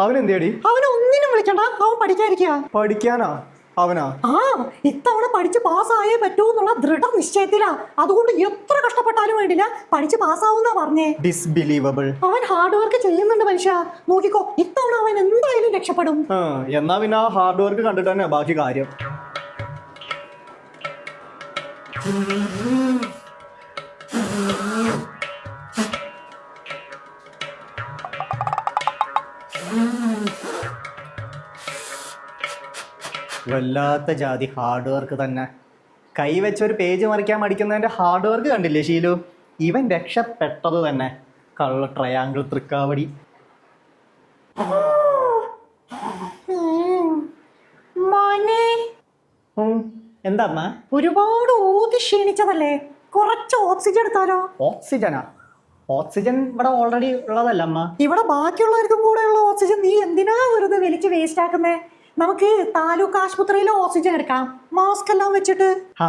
അവൻ എന്തേടി? അവനെ ഒന്നിനും വിളിക്കണ്ട, അവൻ പഠിക്കാതിരിക്കുക. പഠിക്കാനാ അവനാ? ആ, ഇത്തവണ പഠിച്ച് പാസ്സായേ പറ്റൂ എന്നുള്ള ദൃഢനിശ്ചയത്തിലാ. അതുകൊണ്ട് എത്ര കഷ്ടപ്പെട്ടാലും വേണ്ടില്ല, പഠിച്ച് പാസ്സാവുന്നാ പറഞ്ഞേ. ഡിസ്ബിലീവബിൾ. അവൻ ഹാർഡ് വർക്ക് ചെയ്യുന്നുണ്ട് മനുഷ്യ. നോക്കിക്കോ, ഇത്തവണ അവൻ എന്തായാലും രക്ഷപ്പെടും. എന്നാ പിന്നെ ആ ഹാർഡ് വർക്ക് കണ്ടിട്ട് തന്നെ ബാക്കി കാര്യം. വല്ലാത്ത ജാതി ഹാർഡ് വർക്ക് തന്നെ. കൈവച്ചൊരു പേജ് മറിക്കാൻ മടിക്കുന്നതിന്റെ ഹാർഡ് വർക്ക് കണ്ടില്ലേ ഷീലു? ഇവൻ രക്ഷപ്പെട്ടത് തന്നെ. കള്ള ട്രയാങ്കിൾ തൃക്കാവടി. മോനെ, എന്താ അമ്മ? ഒരുപാട് ഊതി ക്ഷീണിച്ചതല്ലേ, കുറച്ച് ഓക്സിജൻ എടുത്താലോ? ഓക്സിജനാ? ഓക്സിജൻ ഇവിടെ ഓൾറെഡി ഉള്ളതല്ല അമ്മ. ഇവിടെ ബാക്കിയുള്ളവർക്കും കൂടെയുള്ള ഓക്സിജൻ നീ എന്തിനാ വെറുതെ വലിച്ച് വേസ്റ്റ് ആക്കുന്നേ? നമുക്ക് താലൂക്ക് ആശുപത്രിയിലെ ഓക്സിജൻ എടുക്കാം, മാസ്ക് എല്ലാം വെച്ചിട്ട്. ആ